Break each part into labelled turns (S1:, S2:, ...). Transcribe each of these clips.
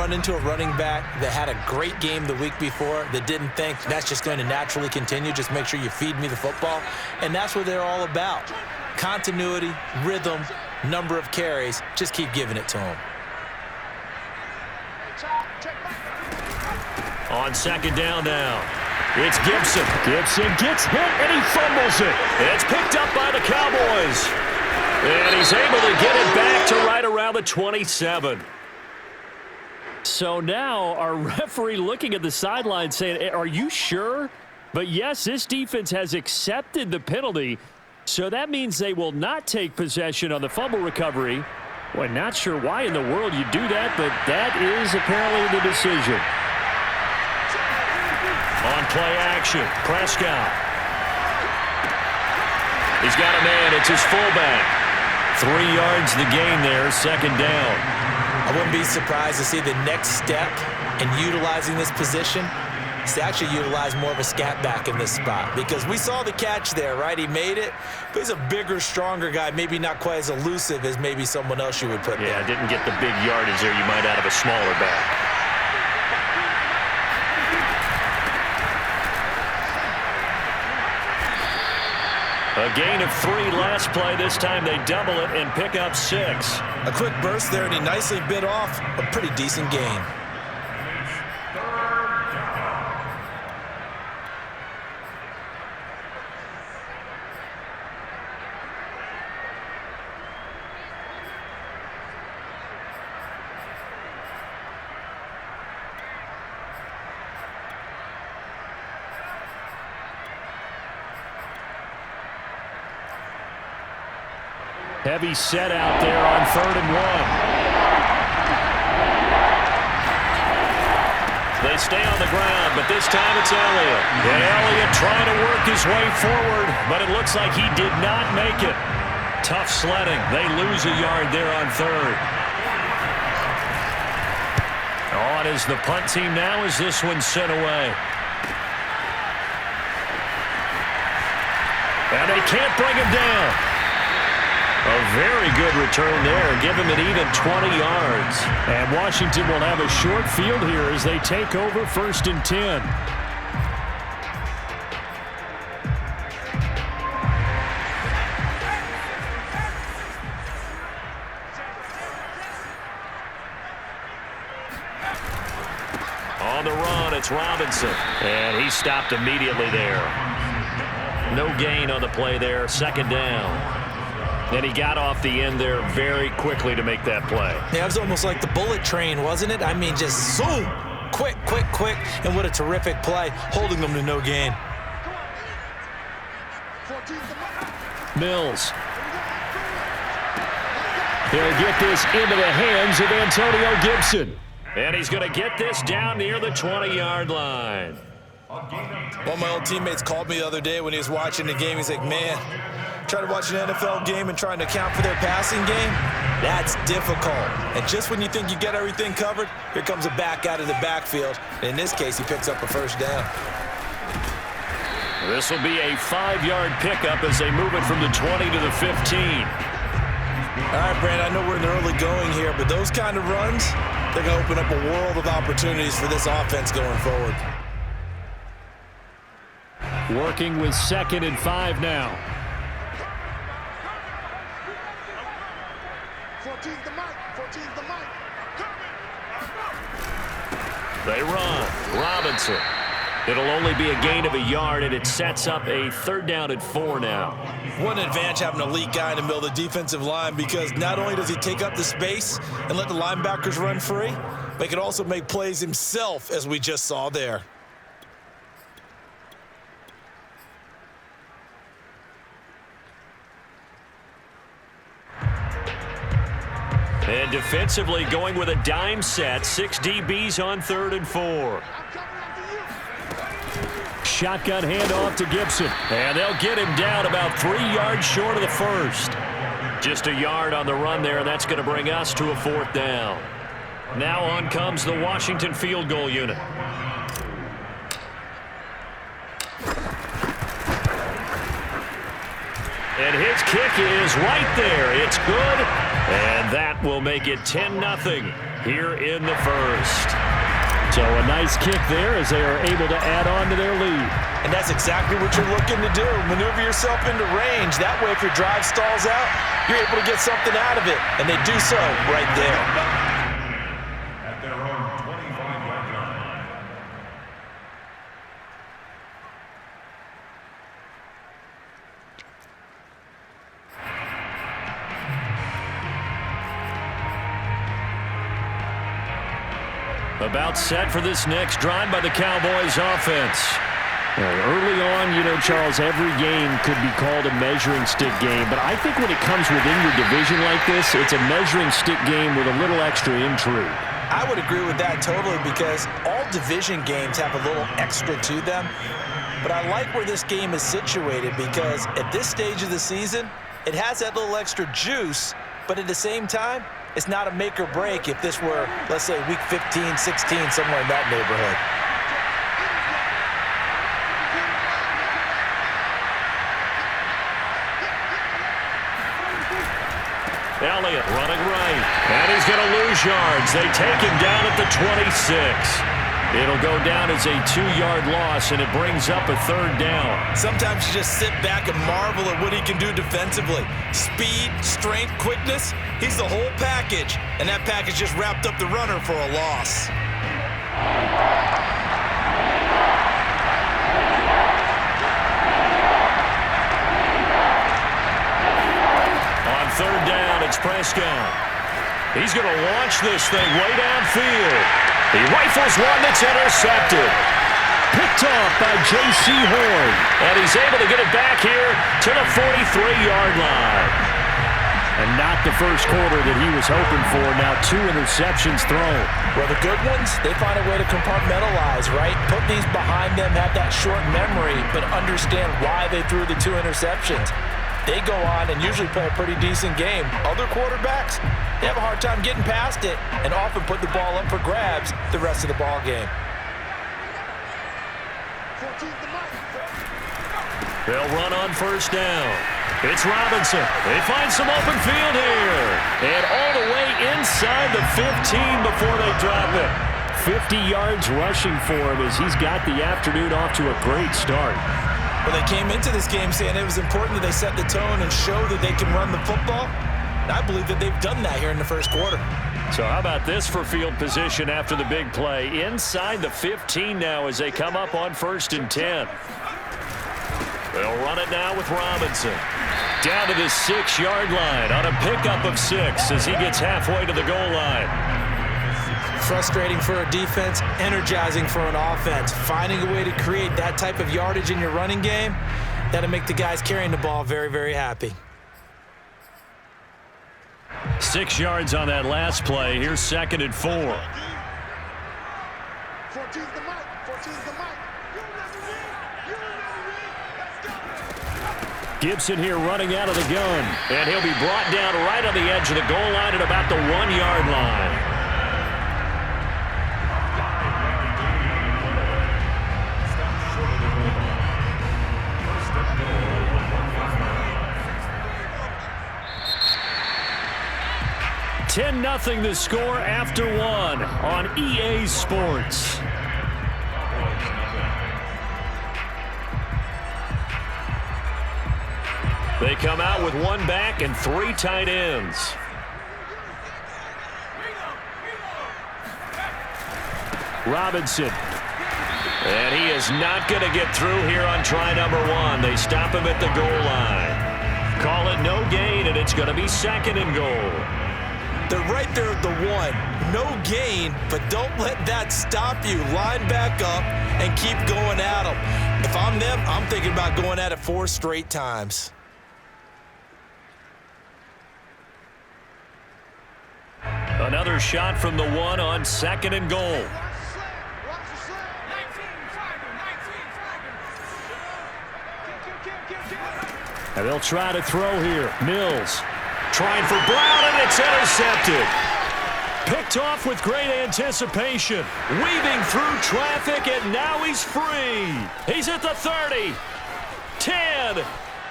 S1: run into a running back that had a great game the week before that didn't think that's just going to naturally continue, just make sure you feed me the football. And that's what they're all about. Continuity, rhythm, number of carries. Just keep giving it to them.
S2: On second down now, it's Gibson. Gibson gets hit and he fumbles it. It's picked up by the Cowboys. And he's able to get it back to right around the 27.
S3: So now our referee looking at the sideline saying, are you sure? But yes, this defense has accepted the penalty. So that means they will not take possession on the fumble recovery. Well, not sure why in the world you do that, but that is apparently the decision.
S2: On play action, Prescott. He's got a man. It's his fullback. 3 yards the gain there, second down.
S1: I wouldn't be surprised to see the next step in utilizing this position is to actually utilize more of a scat back in this spot, because we saw the catch there, right? He made it, but he's a bigger, stronger guy, maybe not quite as elusive as maybe someone else you would put there.
S2: Yeah, didn't get the big yardage there you might out of a smaller back. A gain of 3 last play. This time they double it and pick up 6.
S1: A quick burst there, and he nicely bit off a pretty decent gain.
S3: Heavy set out there on 3rd and 1.
S2: They stay on the ground, but this time it's Elliott. And Elliott trying to work his way forward, but it looks like he did not make it. Tough sledding. They lose a yard there on 3rd. On is the punt team now as this one's sent away. And they can't bring him down. A very good return there. Give him an even 20 yards.
S3: And Washington will have a short field here as they take over 1st and 10.
S2: On the run, it's Robinson. And he stopped immediately there. No gain on the play there. 2nd down. And he got off the end there very quickly to make that play.
S1: Yeah, it was almost like the bullet train, wasn't it? I mean, just zoom, quick, quick, quick, and what a terrific play, holding them to no gain.
S3: Mills. He'll get this into the hands of Antonio Gibson.
S2: And he's going to get this down near the 20-yard line.
S1: One of my old teammates called me the other day when he was watching the game. He's like, man, trying to watch an NFL game and trying to account for their passing game, that's difficult. And just when you think you get everything covered, here comes a back out of the backfield. And in this case, he picks up a 1st down.
S2: This will be a 5-yard pickup as they move it from the 20 to the 15.
S1: All right, Brand, I know we're in the early going here, but those kind of runs, they're going to open up a world of opportunities for this offense going forward.
S3: Working with 2nd and 5 now.
S2: They run. Robinson. It'll only be a gain of a yard, and it sets up a 3rd down and 4 now.
S1: What an advantage having an elite guy in the middle of the defensive line, because not only does he take up the space and let the linebackers run free, but he can also make plays himself, as we just saw there.
S2: And defensively going with a dime set. 6 DBs on 3rd and 4.
S3: Shotgun handoff to Gibson.
S2: And they'll get him down about 3 yards short of the 1st. Just a yard on the run there, and that's going to bring us to a 4th down. Now on comes the Washington field goal unit. And his kick is right there. It's good. And that will make it 10-0 here in the first.
S3: So a nice kick there as they are able to add on to their lead.
S1: And that's exactly what you're looking to do. Maneuver yourself into range. That way, if your drive stalls out, you're able to get something out of it. And they do so right there.
S4: At their own 25-yard line.
S2: About set for this next drive by the Cowboys offense.
S3: Early on, Charles, every game could be called a measuring stick game. But I think when it comes within your division like this, it's a measuring stick game with a little extra intrigue.
S1: I would agree with that totally because all division games have a little extra to them. But I like where this game is situated because at this stage of the season, it has that little extra juice. But at the same time, it's not a make or break if this were, let's say, week 15, 16, somewhere in that neighborhood.
S2: Elliott running right, and he's going to lose yards. They take him down at the 26. It'll go down as a 2-yard loss, and it brings up a 3rd down.
S1: Sometimes you just sit back and marvel at what he can do defensively. Speed, strength, quickness, he's the whole package. And that package just wrapped up the runner for a loss.
S2: On 3rd down, it's Prescott. He's going to launch this thing way downfield. He rifles one that's intercepted.
S3: Picked off by J.C. Horn.
S2: And he's able to get it back here to the 43-yard line.
S3: And not the first quarter that he was hoping for. Now 2 interceptions thrown.
S1: Well, the good ones, they find a way to compartmentalize, right? Put these behind them, have that short memory, but understand why they threw the 2 interceptions. They go on and usually play a pretty decent game. Other quarterbacks, they have a hard time getting past it and often put the ball up for grabs the rest of the ball game.
S2: They'll run on 1st down. It's Robinson. They find some open field here. And all the way inside the 15 before they drop it.
S3: 50 yards rushing for him as he's got the afternoon off to a great start.
S1: Well, they came into this game saying it was important that they set the tone and show that they can run the football. And I believe that they've done that here in the first quarter.
S2: So how about this for field position after the big play? Inside the 15 now as they come up on 1st and 10. They'll run it now with Robinson. Down to the 6-yard line on a pickup of 6 as he gets halfway to the goal line.
S1: Frustrating for a defense, energizing for an offense. Finding a way to create that type of yardage in your running game, that'll make the guys carrying the ball very, very happy.
S2: 6 yards on that last play. Here's 2nd and 4.
S5: 14's the mic. 14's the mic.
S3: Gibson here running out of the gun.
S2: And he'll be brought down right on the edge of the goal line at about the 1-yard line. $10-0 the score after 1 on EA Sports. They come out with 1 back and 3 tight ends.
S3: Robinson.
S2: And he is not going to get through here on try number 1. They stop him at the goal line. Call it no gain, and it's going to be 2nd and goal.
S1: They're right there at the 1. No gain, but don't let that stop you. Line back up and keep going at them. If I'm them, I'm thinking about going at it 4 straight times.
S2: Another shot from the 1 on 2nd and goal.
S3: And they'll try to throw here. Mills.
S2: Trying for Brown, and it's intercepted. Picked off with great anticipation. Weaving through traffic, and now he's free. He's at the 30. 10.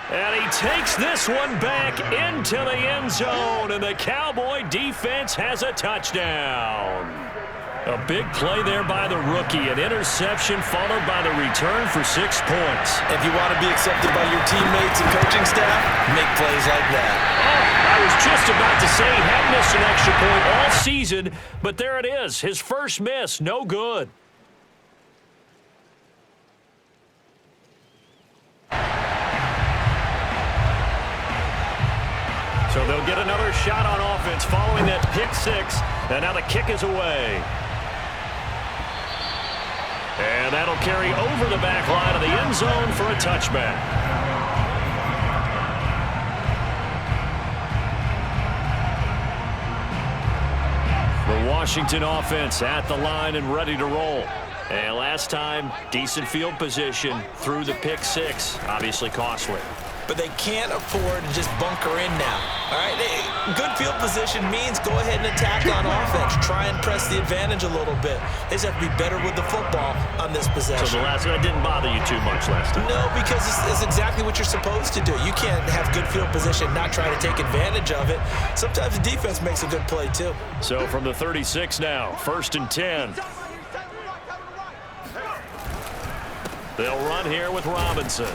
S2: And he takes this one back into the end zone, and the Cowboy defense has a touchdown. A big play there by the rookie. An interception followed by the return for 6 points.
S1: If you want to be accepted by your teammates and coaching staff, make plays like that.
S2: Oh, I was just about to say he hadn't missed an extra point all season, but there it is. His first miss, no good. So they'll get another shot on offense following that pick six, and now the kick is away. And that'll carry over the back line of the end zone for a touchback. The Washington offense at the line and ready to roll. And last time, decent field position through the pick six. Obviously costly.
S1: But they can't afford to just bunker in now. All right, good field position means go ahead and attack on offense. Try and press the advantage a little bit. They just have to be better with the football on this possession.
S2: So the last one didn't bother you too much last time?
S1: No, because it's exactly what you're supposed to do. You can't have good field position, not try to take advantage of it. Sometimes the defense makes a good play too.
S2: So from the 36 now, 1st and 10. They'll run here with Robinson.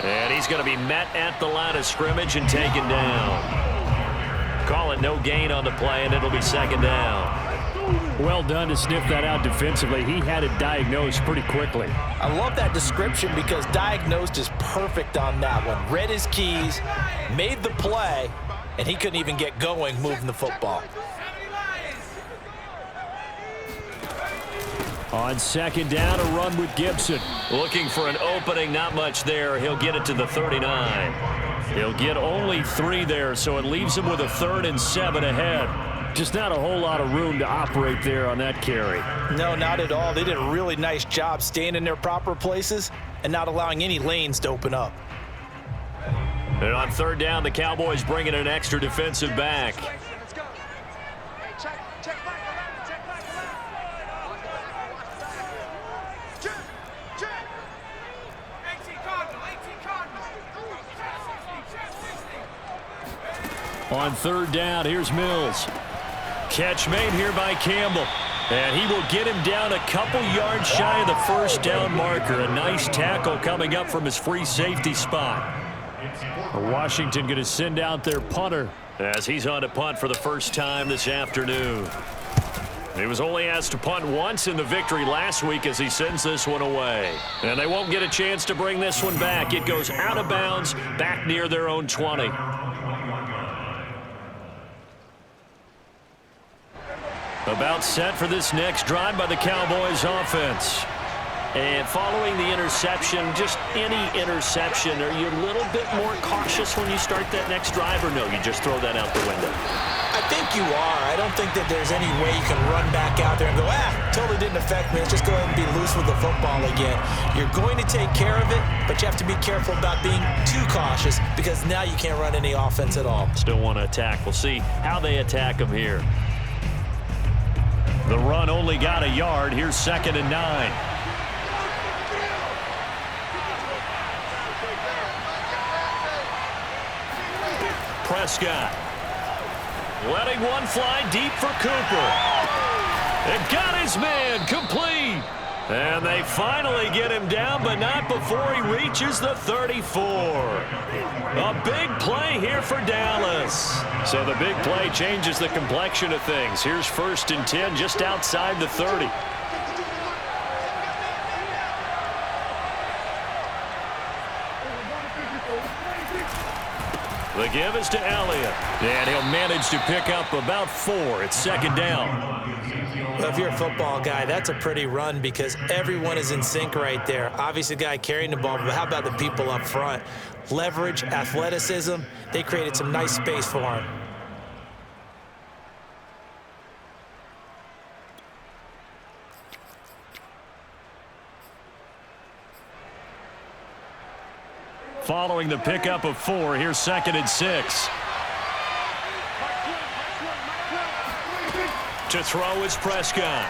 S2: And he's going to be met at the line of scrimmage and taken down. Call it no gain on the play, and it'll be 2nd down.
S3: Well done to sniff that out defensively. He had it diagnosed pretty quickly.
S1: I love that description because diagnosed is perfect on that one. Read his keys, made the play, and he couldn't even get going moving the football.
S3: On 2nd down, a run with Gibson.
S2: Looking for an opening, not much there. He'll get it to the 39. He'll get only 3 there, so it leaves him with a 3rd and 7 ahead.
S3: Just not a whole lot of room to operate there on that carry.
S1: No, not at all. They did a really nice job staying in their proper places and not allowing any lanes to open up.
S2: And on 3rd down, the Cowboys bring in an extra defensive back.
S5: Let's go. Hey, check back.
S3: On 3rd down, here's Mills.
S2: Catch made here by Campbell. And he will get him down a couple yards shy of the 1st down marker. A nice tackle coming up from his free safety spot.
S3: Washington going to send out their punter.
S2: As he's on to punt for the first time this afternoon. He was only asked to punt once in the victory last week as he sends this one away. And they won't get a chance to bring this one back. It goes out of bounds back near their own 20. About set for this next drive by the Cowboys offense. And following the interception, just any interception, are you a little bit more cautious when you start that next drive, or no, you just throw that out the window?
S1: I think you are. I don't think that there's any way you can run back out there and go, totally didn't affect me. Let's just go ahead and be loose with the football again. You're going to take care of it, but you have to be careful about being too cautious because now you can't run any offense at all.
S2: Still want to attack. We'll see how they attack him here. The run only got a yard. Here's 2nd and 9. Prescott letting one fly deep for Cooper. And got his man complete. And they finally get him down, but not before he reaches the 34. A big play here for Dallas. So the big play changes the complexion of things. Here's 1st and 10 just outside the 30. The give is to Elliott. And he'll manage to pick up about 4. It's 2nd down.
S1: Well, if you're a football guy, that's a pretty run because everyone is in sync right there. Obviously, the guy carrying the ball, but how about the people up front? Leverage, athleticism, they created some nice space for him.
S2: Following the pickup of 4, here's 2nd and 6. To throw is Prescott.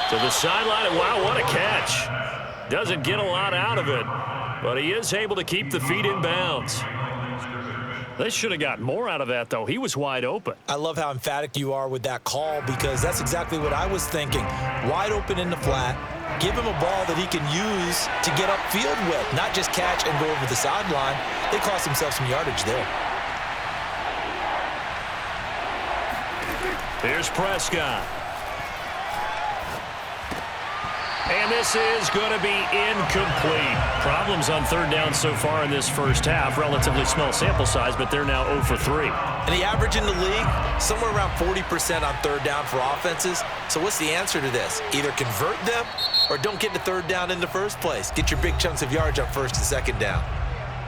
S2: To the sideline, and wow, what a catch. Doesn't get a lot out of it. But he is able to keep the feet in bounds.
S3: They should have got more out of that, though. He was wide open.
S1: I love how emphatic you are with that call because that's exactly what I was thinking. Wide open in the flat. Give him a ball that he can use to get upfield with, not just catch and go over the sideline. They cost themselves some yardage there.
S2: Here's Prescott. And this is going to be incomplete.
S3: Problems on third down so far in this first half. Relatively small sample size, but they're now 0 for 3.
S1: And the average in the league, somewhere around 40% on third down for offenses. So what's the answer to this? Either convert them or don't get to third down in the first place. Get your big chunks of yardage on first and second down.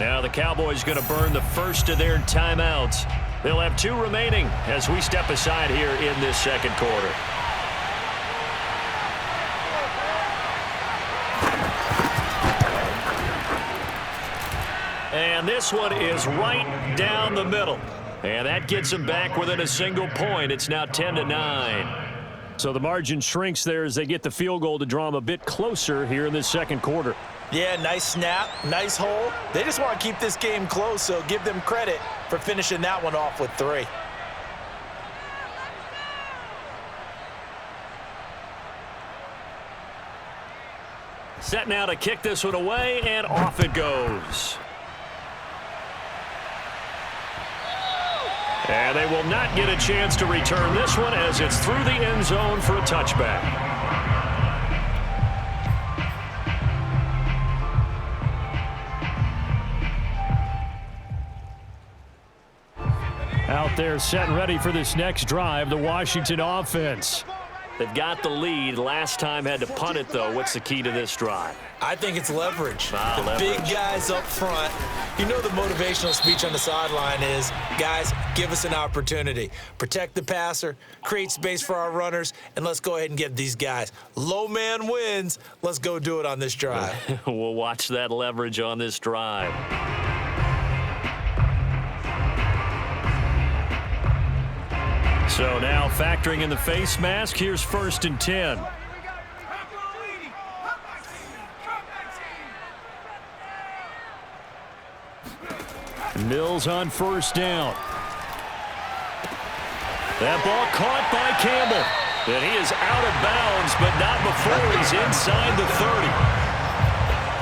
S2: Now the Cowboys going to burn the first of their timeouts. They'll have 2 remaining as we step aside here in this second quarter. And this one is right down the middle. And that gets them back within a single point. It's now 10-9.
S3: So the margin shrinks there as they get the field goal to draw them a bit closer here in this second quarter.
S1: Yeah, nice snap, nice hole. They just want to keep this game close, so give them credit for finishing that one off with 3.
S2: Set now to kick this one away, and off it goes. And they will not get a chance to return this one as it's through the end zone for a touchback.
S3: Out there set and ready for this next drive, the Washington offense.
S2: They've got the lead. Last time had to punt it, though. What's the key to this drive?
S1: I think it's leverage.
S2: Leverage.
S1: Big guys up front. You know the motivational speech on the sideline is, guys, give us an opportunity. Protect the passer, create space for our runners, and let's go ahead and get these guys. Low man wins. Let's go do it on this drive.
S2: We'll watch that leverage on this drive.
S3: So now factoring in the face mask, here's 1st and 10. Mills on 1st down. That ball caught by Campbell. And he is out of bounds, but not before he's inside the 30.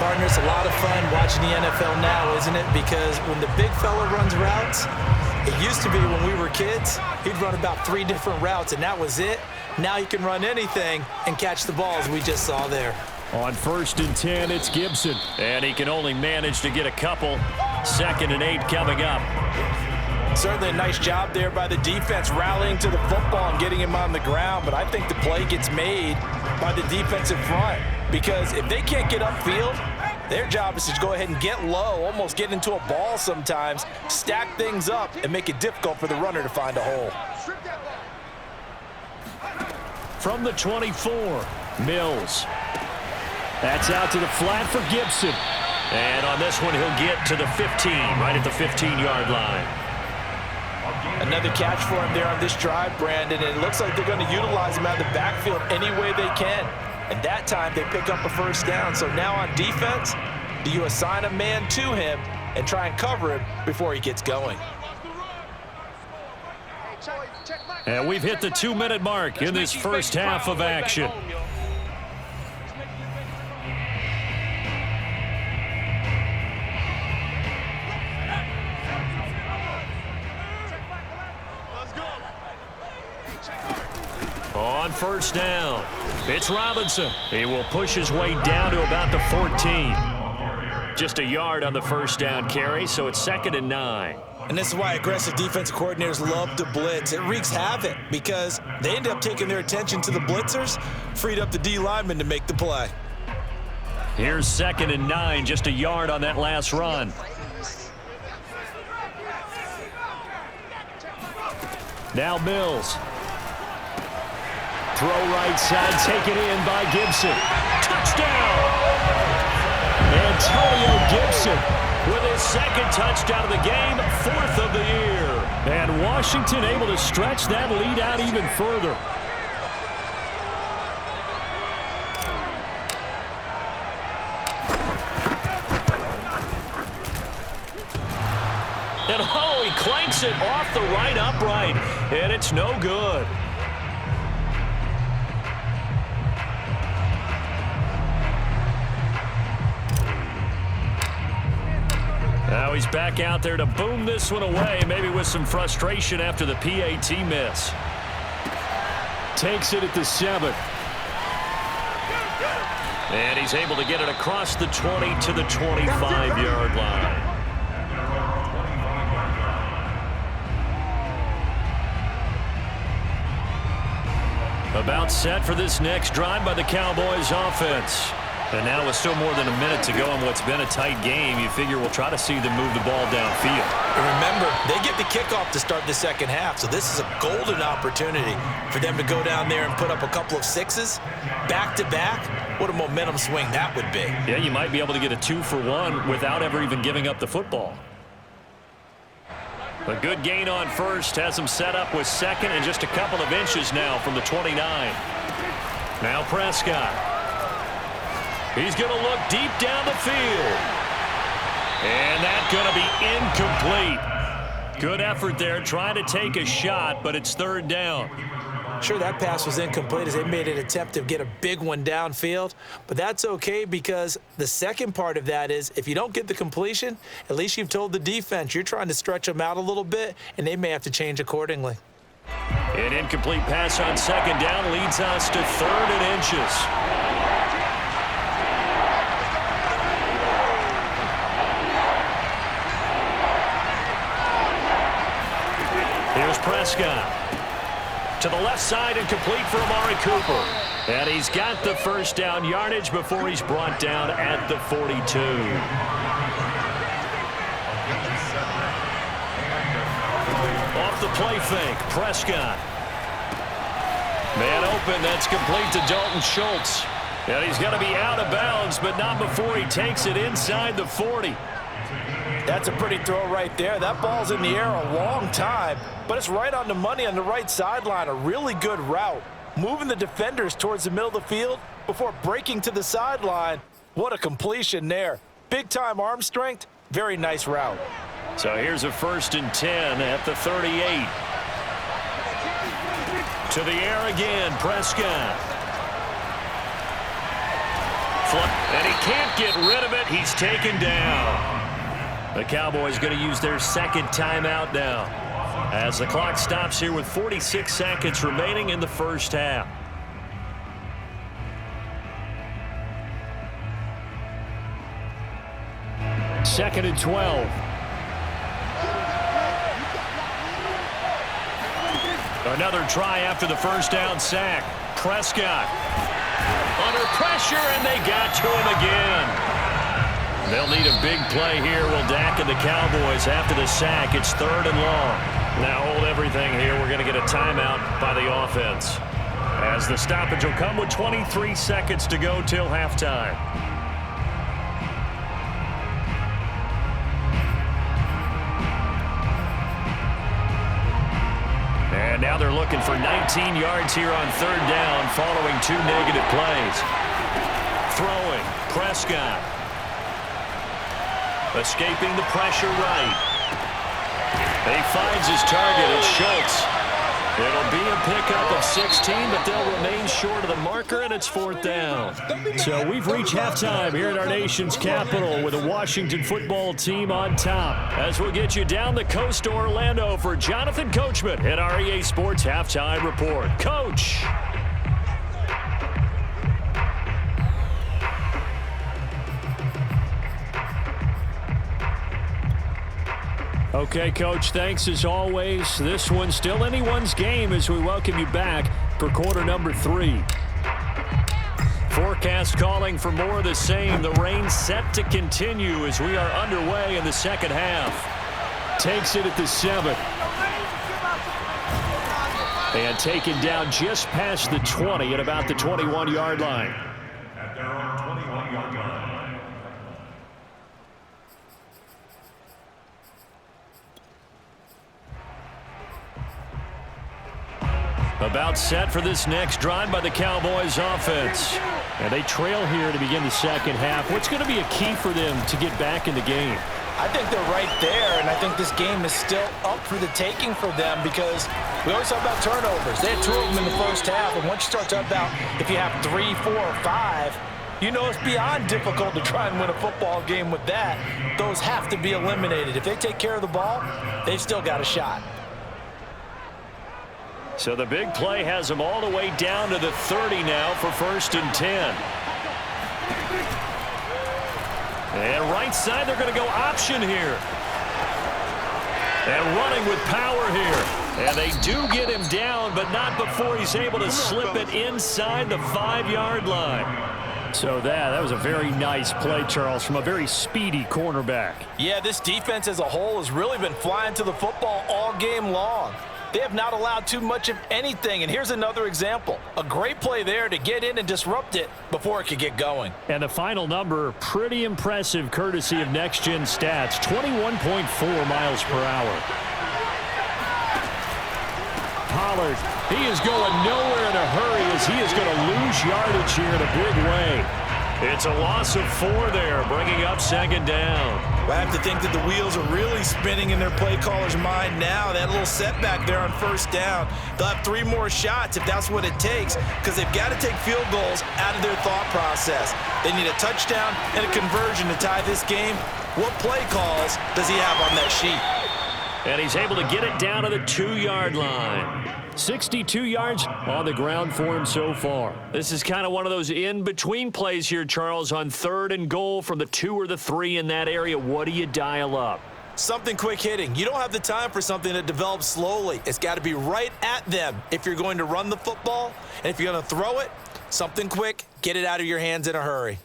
S1: Partner, it's a lot of fun watching the NFL now, isn't it? Because when the big fella runs routes, it used to be when we were kids, he'd run about 3 different routes, and that was it. Now he can run anything and catch the balls we just saw there.
S3: On 1st and 10, it's Gibson.
S2: And he can only manage to get a couple. 2nd and 8 coming up.
S1: Certainly a nice job there by the defense rallying to the football and getting him on the ground, but I think the play gets made by the defensive front because if they can't get upfield, their job is to go ahead and get low, almost get into a ball sometimes, stack things up, and make it difficult for the runner to find a hole.
S3: From the 24, Mills. That's out to the flat for Gibson.
S2: And on this one, he'll get to the 15, right at the 15-yard line.
S1: Another catch for him there on this drive, Brandon, and it looks like they're going to utilize him out of the backfield any way they can. And that time, they pick up a 1st down. So now on defense, do you assign a man to him and try and cover him before he gets going?
S3: And we've hit the 2-minute mark in this first half of action.
S2: On 1st down, it's Robinson. He will push his way down to about the 14. Just a yard on the 1st down carry, so it's 2nd and 9.
S1: And this is why aggressive defensive coordinators love to blitz. It wreaks havoc because they end up taking their attention to the blitzers, freed up the D lineman to make the play.
S3: Here's 2nd and 9, just a yard on that last run. Now Mills. Throw right side, taken in by Gibson. Touchdown! Antonio Gibson with his 2nd touchdown of the game, 4th of the year. And Washington able to stretch that lead out even further.
S2: And oh, he clanks it off the right upright, and it's no good. Now he's back out there to boom this one away, maybe with some frustration after the PAT miss.
S3: Takes it at the 7.
S2: And he's able to get it across the 20 to the 25-yard line. About set for this next drive by the Cowboys offense. And now with still more than a minute to go in what's been a tight game, you figure we'll try to see them move the ball downfield.
S1: And remember, they get the kickoff to start the second half, so this is a golden opportunity for them to go down there and put up a couple of sixes back-to-back. What a momentum swing that would be.
S2: Yeah, you might be able to get a 2-for-1 without ever even giving up the football. A good gain on first has them set up with second and just a couple of inches now from the 29. Now Prescott. He's going to look deep down the field. And that's going to be incomplete. Good effort there trying to take a shot, but it's third down.
S1: Sure, that pass was incomplete as they made an attempt to get a big one downfield, but that's okay because the second part of that is if you don't get the completion, at least you've told the defense you're trying to stretch them out a little bit, and they may have to change accordingly.
S2: An incomplete pass on second down leads us to 3rd and inches. Here's Prescott. To the left side and complete for Amari Cooper. And he's got the first down yardage before he's brought down at the 42. Off the play fake, Prescott. Man open, that's complete to Dalton Schultz. And he's going to be out of bounds, but not before he takes it inside the 40.
S1: That's a pretty throw right there. That ball's in the air a long time, but it's right on the money on the right sideline. A really good route. Moving the defenders towards the middle of the field before breaking to the sideline. What a completion there. Big-time arm strength. Very nice route.
S2: So here's a 1st and 10 at the 38. To the air again, Prescott. And he can't get rid of it. He's taken down. The Cowboys going to use their second timeout now as the clock stops here with 46 seconds remaining in the first half.
S3: Second and 12.
S2: Another try after the first down sack. Prescott under pressure, and they got to him again. They'll need a big play here. Will Dak and the Cowboys after the sack. It's 3rd and long. Now hold everything here. We're going to get a timeout by the offense as the stoppage will come with 23 seconds to go till halftime. And now they're looking for 19 yards here on 3rd down following 2 negative plays. Throwing, Prescott. Escaping the pressure right. He finds his target. It's Schultz. It'll be a pickup of 16, but they'll remain short of the marker, and it's 4th down.
S3: So we've reached halftime here at our nation's capital with the Washington football team on top.
S2: As we'll get you down the coast to Orlando for Jonathan Coachman at our EA Sports Halftime Report. Coach.
S3: Okay, Coach, thanks as always. This one's still anyone's game as we welcome you back for quarter number 3.
S2: Forecast calling for more of the same. The rain set to continue as we are underway in the second half.
S3: Takes it at the 7. And taken down just past the 20 at about the 21-yard line.
S4: At their own 21-yard line.
S3: About set for this next drive by the Cowboys offense. And they trail here to begin the second half. What's going to be a key for them to get back in the game?
S1: I think they're right there, and I think this game is still up for the taking for them because we always talk about turnovers. They had 2 of them in the first half, and once you start talking about if you have 3, 4, or 5, you know it's beyond difficult to try and win a football game with that. Those have to be eliminated. If they take care of the ball, they've still got a shot.
S3: So the big play has them all the way down to the 30 now for 1st and 10. And right side, they're going to go option here. And running with power here. And they do get him down, but not before he's able to slip it inside the 5-yard line. So that was a very nice play, Charles, from a very speedy cornerback.
S1: Yeah, this defense as a whole has really been flying to the football all game long. They have not allowed too much of anything, and here's another example. A great play there to get in and disrupt it before it could get going.
S3: And the final number, pretty impressive courtesy of Next Gen Stats, 21.4 miles per hour. Pollard, he is going nowhere in a hurry as he is going to lose yardage here in a big way. It's a loss of 4 there, bringing up 2nd down.
S1: I have to think that the wheels are really spinning in their play caller's mind now. That little setback there on 1st down. They'll have 3 more shots if that's what it takes because they've got to take field goals out of their thought process. They need a touchdown and a conversion to tie this game. What play calls does he have on that sheet?
S3: And he's able to get it down to the 2-yard line. 62 yards on the ground for him so far. This is kind of one of those in-between plays here, Charles, on 3rd and goal from the 2 or the 3 in that area. What do you dial up?
S1: Something quick hitting. You don't have the time for something that develops slowly. It's got to be right at them if you're going to run the football. And if you're going to throw it, something quick, get it out of your hands in a hurry.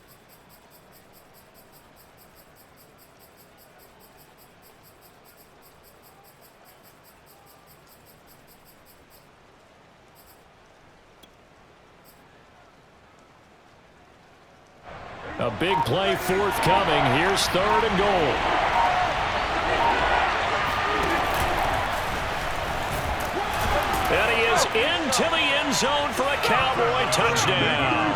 S3: A big play forthcoming. Here's 3rd and goal. And he is into the end zone for a Cowboy touchdown.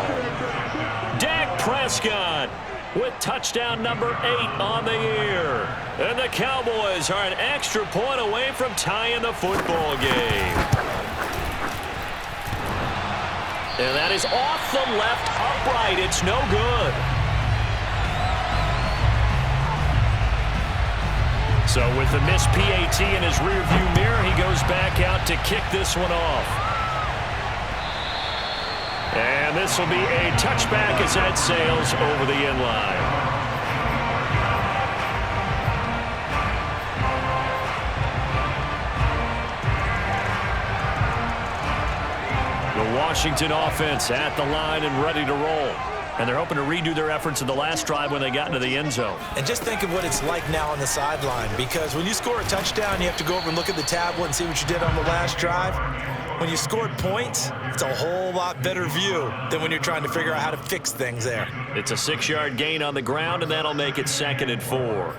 S3: Dak Prescott with touchdown number 8 on the year. And the Cowboys are an extra point away from tying the football game. And that is off the left upright. It's no good. So with the missed PAT in his rearview mirror, he goes back out to kick this one off. And this will be a touchback as that sails over the end line. The Washington offense at the line and ready to roll. And they're hoping to redo their efforts in the last drive when they got into the end zone.
S1: And just think of what it's like now on the sideline, because when you score a touchdown, you have to go over and look at the tablet and see what you did on the last drive. When you scored points, it's a whole lot better view than when you're trying to figure out how to fix things there.
S2: It's a 6-yard gain on the ground, and that'll make it 2nd and 4.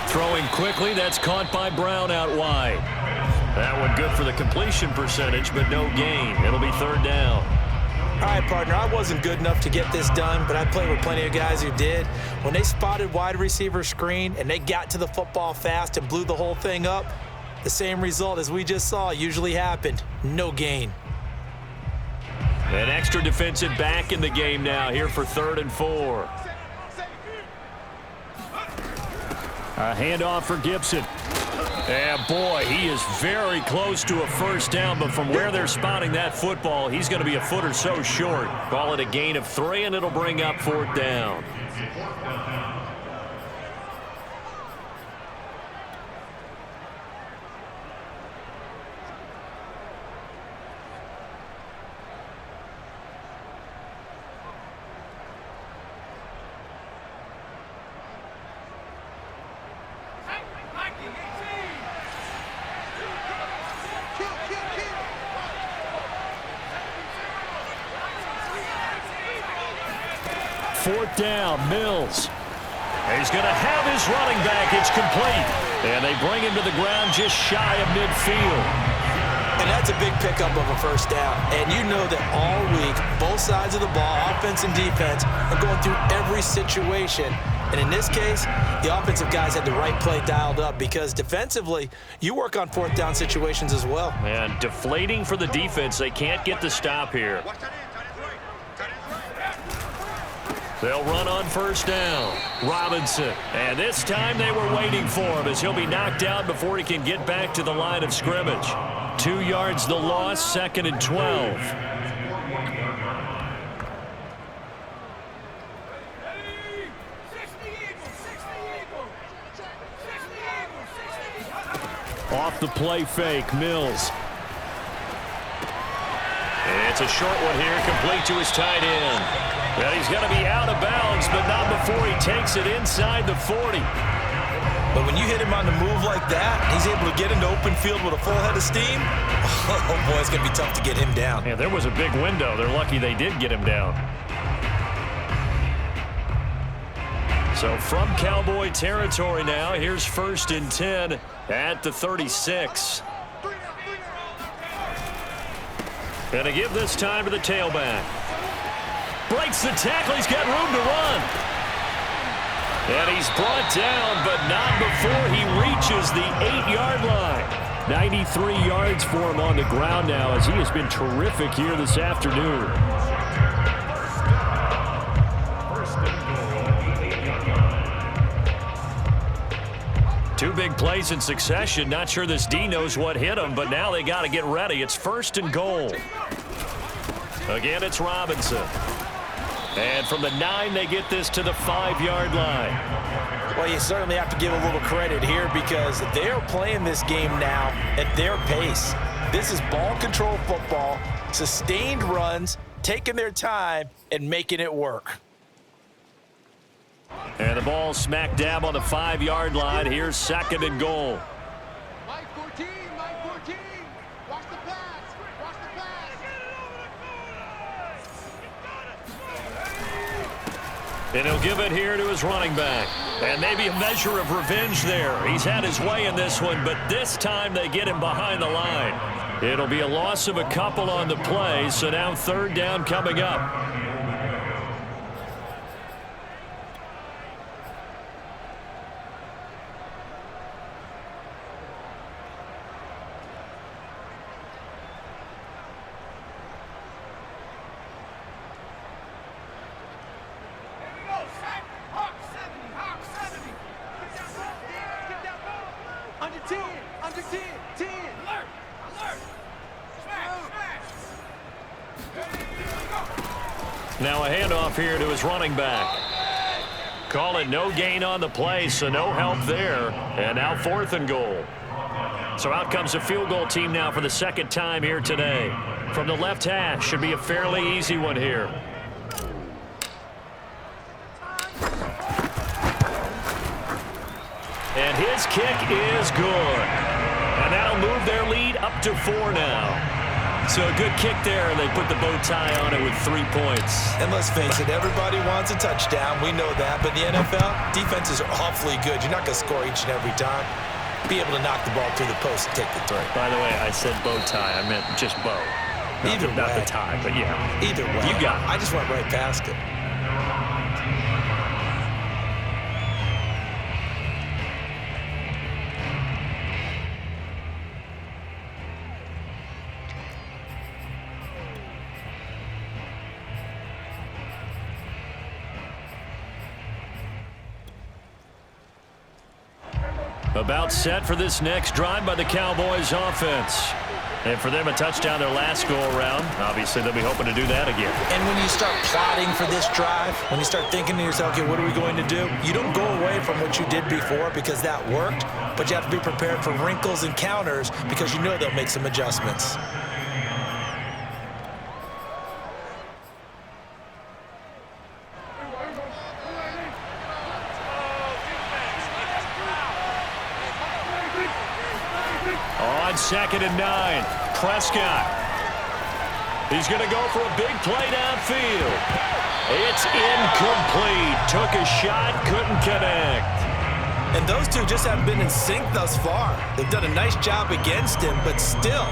S2: Throwing quickly, that's caught by Brown out wide. That one good for the completion percentage, but no gain. It'll be 3rd down.
S1: All right, partner, I wasn't good enough to get this done, but I played with plenty of guys who did. When they spotted wide receiver screen and they got to the football fast and blew the whole thing up, the same result as we just saw usually happened. No gain.
S2: An extra defensive back in the game now here for 3rd and 4.
S3: A handoff for Gibson. And boy, he is very close to a 1st down, but from where they're spotting that football, he's going to be a foot or so short.
S2: Call it a gain of 3, and it'll bring up 4th down.
S3: Fourth down, Mills.
S2: He's going to have his running back. It's complete. And they bring him to the ground just shy of midfield.
S1: And that's a big pickup of a first down. And you know that all week, both sides of the ball, offense and defense, are going through every situation. And in this case, the offensive guys had the right play dialed up because defensively, you work on fourth down situations as well.
S2: And deflating for the defense. They can't get the stop here. They'll run on first down. Robinson. And this time they were waiting for him as he'll be knocked out before he can get back to the line of scrimmage. 2 yards the loss, 2nd and 12.
S3: Off the play fake, Mills.
S2: It's a short one here, complete to his tight end. And he's going to be out of bounds, but not before he takes it inside the 40.
S1: But when you hit him on the move like that, he's able to get into open field with a full head of steam. Oh, boy, it's going to be tough to get him down.
S2: Yeah, there was a big window. They're lucky they did get him down. So from Cowboy territory now, here's 1st and 10 at the 36. And a give this time to the tailback. Breaks the tackle. He's got room to run. And he's brought down, but not before he reaches the 8-yard line.
S3: 93 yards for him on the ground now as he has been terrific here this afternoon.
S2: Two big plays in succession. Not sure this D knows what hit him, but now they got to get ready. It's 1st and goal. Again, it's Robinson. And from the 9, they get this to the 5-yard line.
S1: Well, you certainly have to give a little credit here because they're playing this game now at their pace. This is ball control football, sustained runs, taking their time, and making it work.
S2: And the ball smack dab on the 5-yard line. Here's 2nd and goal.
S5: Mike 14, Mike 14. Watch the pass. Watch the pass.
S2: And he'll give it here to his running back. And maybe a measure of revenge there. He's had his way in this one, but this time they get him behind the line. It'll be a loss of a couple on the play, so now 3rd down coming up. Now a handoff here to his running back. Call it no gain on the play, so no help there. And now 4th and goal. So out comes the field goal team now for the 2nd time here today. From the left hash, should be a fairly easy one here. And his kick is good. And that'll move their lead up to 4 now. So a good kick there, and they put the bow tie on it with 3 points.
S1: And let's face it, everybody wants a touchdown. We know that. But in the NFL, defenses are awfully good. You're not going to score each and every time. Be able to knock the ball through the post and take the throw.
S2: By the way, I said bow tie. I meant just bow. Not the tie, but yeah.
S1: Either way.
S2: You got it.
S1: I just went right past it.
S2: About set for this next drive by the Cowboys offense. And for them, a touchdown their last go-around. Obviously, they'll be hoping to do that again.
S1: And when you start plotting for this drive, when you start thinking to yourself, okay, what are we going to do? You don't go away from what you did before because that worked, but you have to be prepared for wrinkles and counters because you know they'll make some adjustments. On 2nd and 9, Prescott.
S2: He's going to go for a big play downfield. It's incomplete. Took a shot, couldn't connect.
S1: And those two just haven't been in sync thus far. They've done a nice job against him, but still,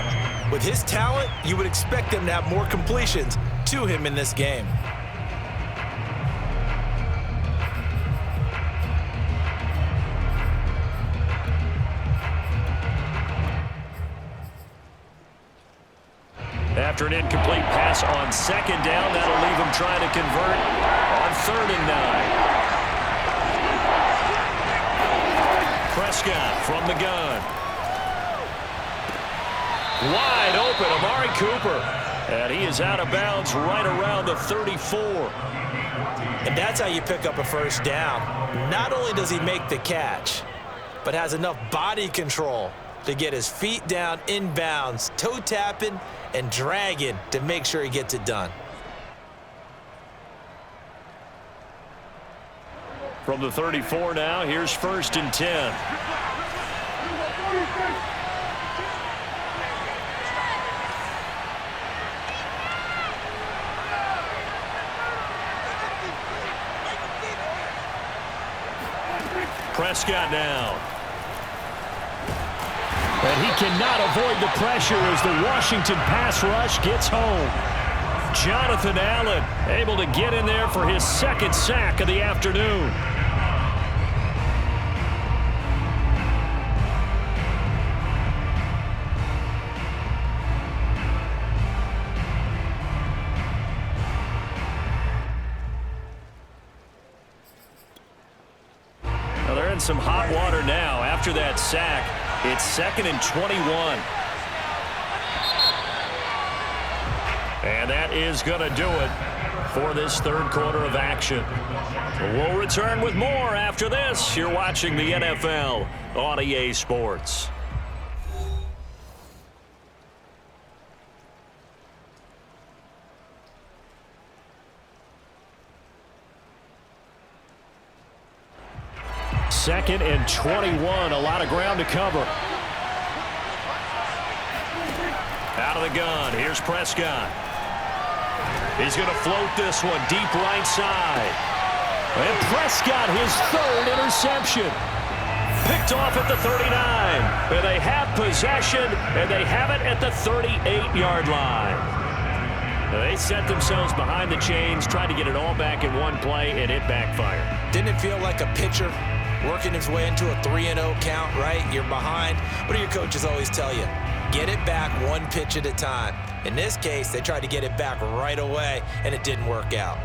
S1: with his talent, you would expect them to have more completions to him in this game.
S2: After an incomplete pass on second down, that'll leave him trying to convert on 3rd and 9. Prescott from the gun. Wide open, Amari Cooper. And he is out of bounds right around the 34.
S1: And that's how you pick up a first down. Not only does he make the catch, but has enough body control to get his feet down inbounds, toe tapping and dragging to make sure he gets it done.
S2: From the 34 now, here's 1st and 10. Prescott now.
S3: And he cannot avoid the pressure as the Washington pass rush gets home. Jonathan Allen able to get in there for his 2nd sack of the afternoon.
S2: Well, they're in some hot water now after that sack. It's 2nd and 21. And that is going to do it for this 3rd quarter of action. We'll return with more after this. You're watching the NFL on EA Sports.
S3: Second and 21. A lot of ground to cover.
S2: Out of the gun. Here's Prescott. He's going to float this one deep right side.
S3: And Prescott, his 3rd interception.
S2: Picked off at the 39. And they have possession, and they have it at the 38-yard line. They set themselves behind the chains, tried to get it all back in one play, and it backfired.
S1: Didn't it feel like a pitcher working his way into a 3-0 count, right? You're behind. What do your coaches always tell you? Get it back one pitch at a time. In this case, they tried to get it back right away, and it didn't work out.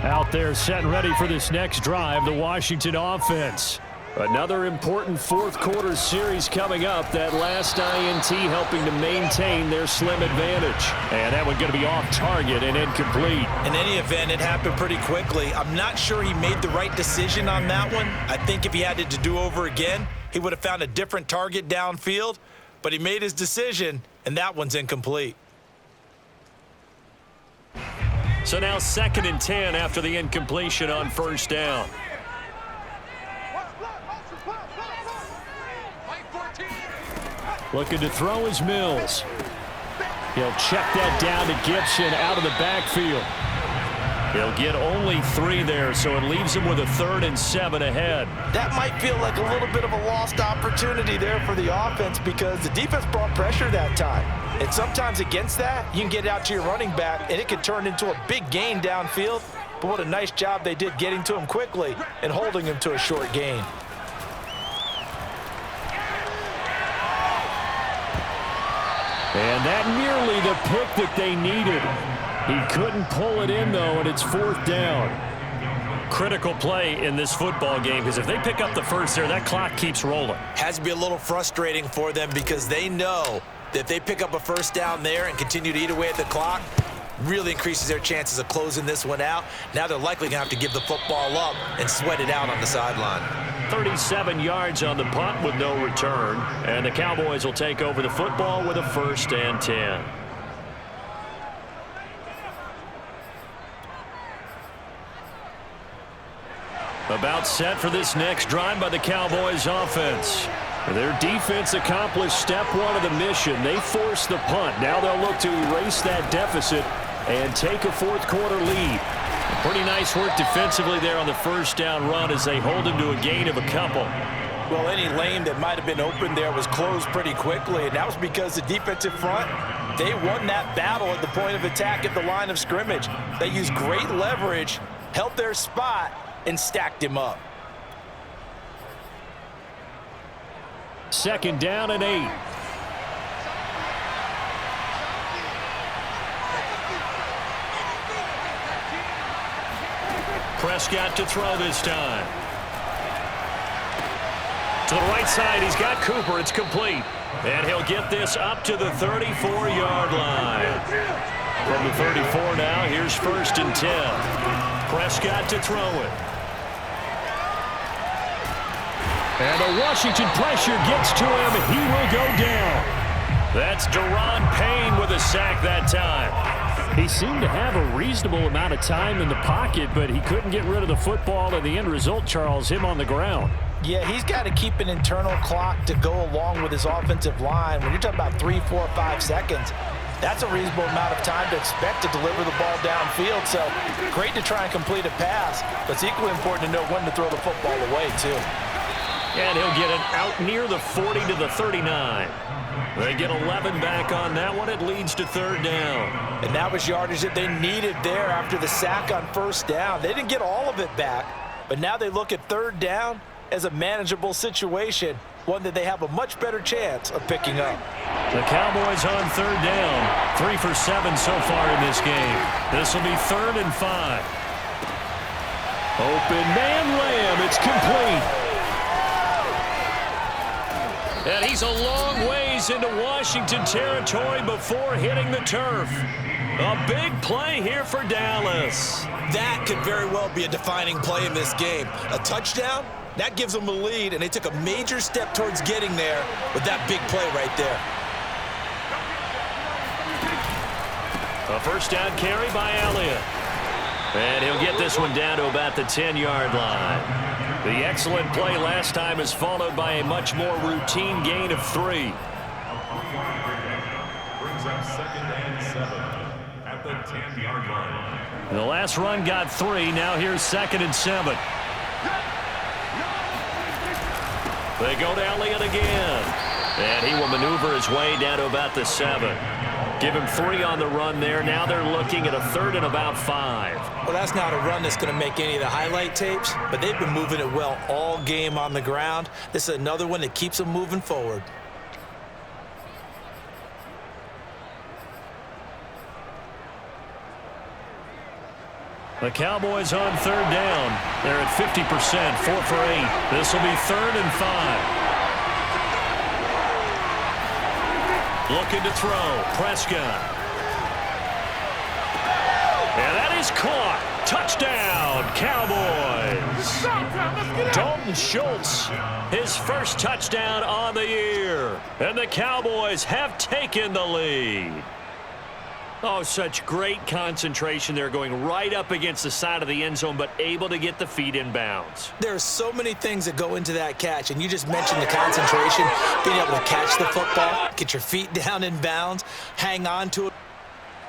S3: Out there set and ready for this next drive, the Washington offense. Another important 4th quarter series coming up. That last INT helping to maintain their slim advantage. And that one going to be off target and incomplete.
S1: In any event, it happened pretty quickly. I'm not sure he made the right decision on that one. I think if he had it to do over again, he would have found a different target downfield. But he made his decision, and that one's incomplete.
S2: So now 2nd and 10 after the incompletion on 1st down.
S3: Looking to throw is Mills. He'll check that down to Gibson out of the backfield.
S2: He'll get only 3 there, so it leaves him with a 3rd and 7 ahead.
S1: That might feel like a little bit of a lost opportunity there for the offense because the defense brought pressure that time. And sometimes against that, you can get it out to your running back, and it can turn into a big gain downfield. But what a nice job they did getting to him quickly and holding him to a short gain.
S3: And that nearly the pick that they needed. He couldn't pull it in, though, and it's 4th down.
S2: Critical play in this football game because if they pick up the first there, that clock keeps rolling.
S1: Has to be a little frustrating for them because they know that if they pick up a first down there and continue to eat away at the clock, really increases their chances of closing this one out. Now they're likely going to have to give the football up and sweat it out on the sideline.
S2: 37 yards on the punt with no return. And the Cowboys will take over the football with a 1st and 10.
S3: About set for this next drive by the Cowboys offense. Their defense accomplished step one of the mission. They forced the punt. Now they'll look to erase that deficit and take a fourth quarter lead. Pretty nice work defensively there on the first down run as they hold him to a gain of a couple.
S1: Well, any lane that might have been open there was closed pretty quickly, and that was because the defensive front, they won that battle at the point of attack at the line of scrimmage. They used great leverage, held their spot, and stacked him up.
S3: Second down and 8. Prescott to throw this time. To the right side, he's got Cooper. It's complete. And he'll get this up to the 34-yard line. From the 34 now, here's 1st and 10. Prescott to throw it. And the Washington pressure gets to him, and he will go down. That's Deron Payne with a sack that time. He seemed to have a reasonable amount of time in the pocket, but he couldn't get rid of the football, and the end result, Charles, him on the ground.
S1: Yeah, he's got to keep an internal clock to go along with his offensive line. When you're talking about 3, 4, 5 seconds, that's a reasonable amount of time to expect to deliver the ball downfield. So great to try and complete a pass, but it's equally important to know when to throw the football away, too.
S3: And he'll get it out near the 40 to the 39. They get 11 back on that one. It leads to 3rd down.
S1: And that was yardage that they needed there after the sack on 1st down. They didn't get all of it back, but now they look at 3rd down as a manageable situation, one that they have a much better chance of picking up.
S3: The Cowboys on 3rd down. 3 for 7 so far in this game. This will be 3rd and 5. Open man Lamb. It's complete. And he's a long ways into Washington territory before hitting the turf. A big play here for Dallas.
S1: That could very well be a defining play in this game. A touchdown, that gives them a lead, and they took a major step towards getting there with that big play right there.
S3: A first down carry by Elliott. And he'll get this one down to about the 10-yard line. The excellent play last time is followed by a much more routine gain of 3.
S4: Brings up 2nd and 7 at the 10-yard line.
S3: The last run got 3. Now here's 2nd and 7. They go to Elliott again. And he will maneuver his way down to about the 7. Give him 3 on the run there. Now they're looking at a 3rd and about 5.
S1: Well, that's not a run that's going to make any of the highlight tapes, but they've been moving it well all game on the ground. This is another one that keeps them moving forward.
S3: The Cowboys on 3rd down. They're at 50%, 4 for 8. This will be 3rd and 5. Looking to throw. Prescott. And that is caught. Touchdown, Cowboys. Dalton Schultz, his first touchdown on the year. And the Cowboys have taken the lead. Oh, such great concentration there, going right up against the side of the end zone, but able to get the feet in bounds.
S1: There are so many things that go into that catch, and you just mentioned the concentration, being able to catch the football, get your feet down in bounds, hang on to it.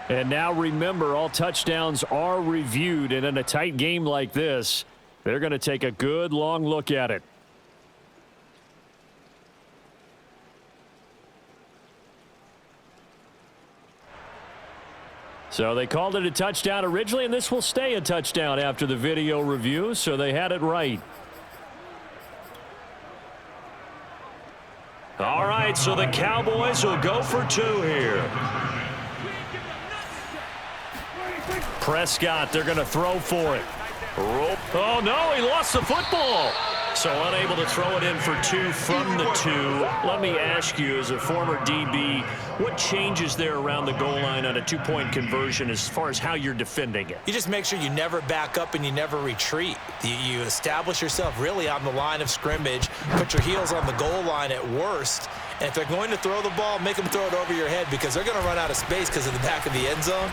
S3: And now remember, all touchdowns are reviewed, and in a tight game like this, they're going to take a good long look at it. So they called it a touchdown originally, and this will stay a touchdown after the video review, so they had it right. All right, so the Cowboys will go for 2 here. Prescott, they're going to throw for it. Oh, no, he lost the football. So unable to throw it in for 2 from the 2. Let me ask you, as a former DB, what changes there around the goal line on a 2-point conversion as far as how you're defending it?
S1: You just make sure you never back up and you never retreat. You establish yourself really on the line of scrimmage, put your heels on the goal line at worst, and if they're going to throw the ball, make them throw it over your head because they're going to run out of space because of the back of the end zone.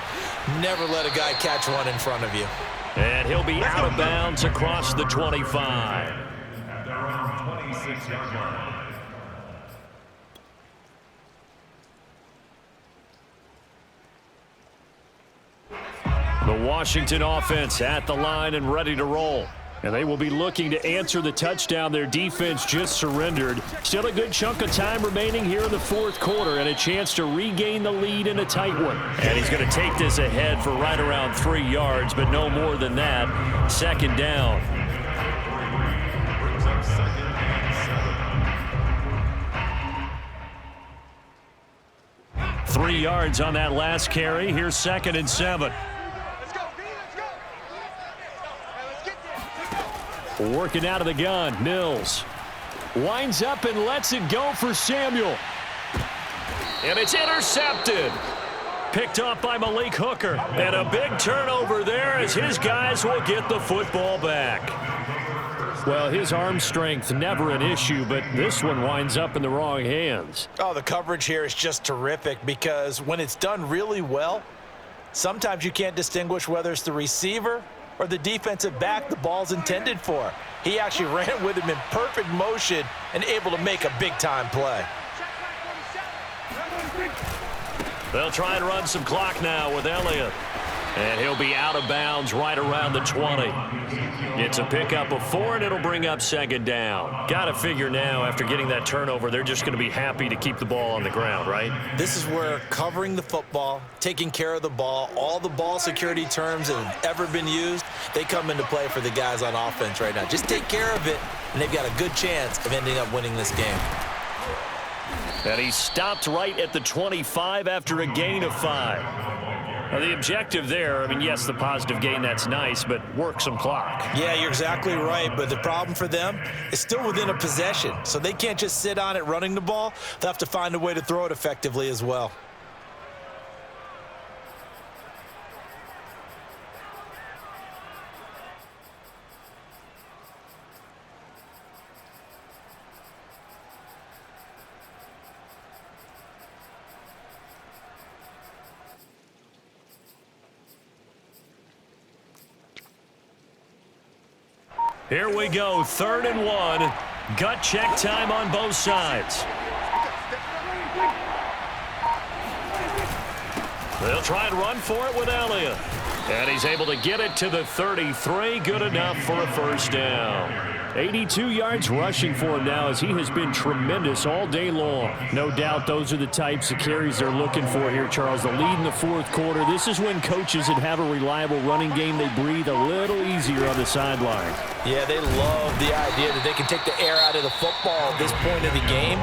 S1: Never let a guy catch one in front of you.
S2: And he'll be out of bounds across the 25.
S4: At their own 26-yard line.
S3: The Washington offense at the line and ready to roll. And they will be looking to answer the touchdown their defense just surrendered. Still a good chunk of time remaining here in the fourth quarter and a chance to regain the lead in a tight one. And he's going to take this ahead for right around 3 yards, but no more than that. Second down.
S4: Brings up 2nd and 7.
S3: 3 yards on that last carry. Here's 2nd and 7.
S5: Let's go, B, let's go. Hey, let's get there.
S3: Working out of the gun, Mills. Winds up and lets it go for Samuel. And it's intercepted. Picked off by Malik Hooker. And a big turnover there as his guys will get the football back. Well, his arm strength never an issue, but this one winds up in the wrong hands.
S1: Oh, the coverage here is just terrific because when it's done really well, sometimes you can't distinguish whether it's the receiver or the defensive back the ball's intended for. He actually ran with him in perfect motion and able to make a big-time play.
S2: They'll try and run some clock now with Elliott. And he'll be out of bounds right around the 20. It's a pickup of 4, and it'll bring up 2nd down. Got to figure now, after getting that turnover, they're just going to be happy to keep the ball on the ground, right?
S1: This is where covering the football, taking care of the ball, all the ball security terms that have ever been used, they come into play for the guys on offense right now. Just take care of it, and they've got a good chance of ending up winning this game.
S2: And he stopped right at the 25 after a gain of 5. Now, the objective there, I mean, yes, the positive gain, that's nice, but work some clock.
S1: Yeah, you're exactly right, but the problem for them is still within a possession, so they can't just sit on it running the ball. They'll have to find a way to throw it effectively as well.
S3: Here we go, 3rd and 1. Gut check time on both sides. They'll try and run for it with Elliott. And he's able to get it to the 33. Good enough for a first down. 82 yards rushing for him now as he has been tremendous all day long. No doubt those are the types of carries they're looking for here, Charles. The lead in the fourth quarter. This is when coaches that have a reliable running game, they breathe a little easier on the sideline.
S1: Yeah, they love the idea that they can take the air out of the football at this point of the game.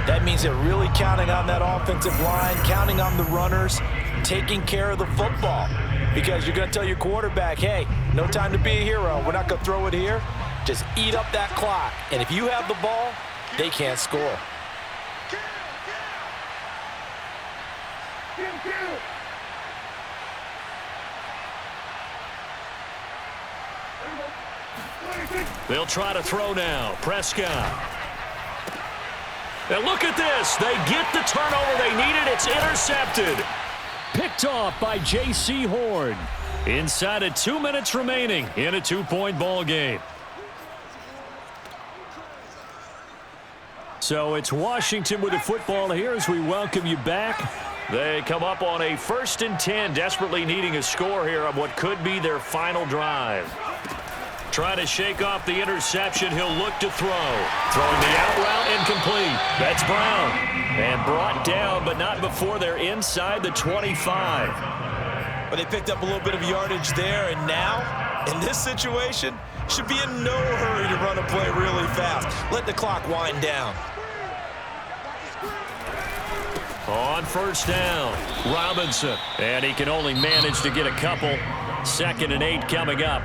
S1: That means they're really counting on that offensive line, counting on the runners, taking care of the football. Because you're going to tell your quarterback, hey, no time to be a hero. We're not going to throw it here. Just eat up that clock. And if you have the ball, they can't score.
S3: They'll try to throw now. Prescott. And look at this. They get the turnover they needed. It's intercepted. Picked off by J.C. Horn. Inside of 2 minutes remaining in a 2-point ball game. So it's Washington with the football here as we welcome you back. They come up on a 1st and 10, desperately needing a score here on what could be their final drive. Trying to shake off the interception. He'll look to throw. Throwing the out route incomplete. That's Brown. And brought down, but not before they're inside the 25.
S1: But they picked up a little bit of yardage there, and now, in this situation, should be in no hurry to run a play really fast. Let the clock wind down.
S3: On 1st down, Robinson. And he can only manage to get a couple. 2nd and 8 coming up.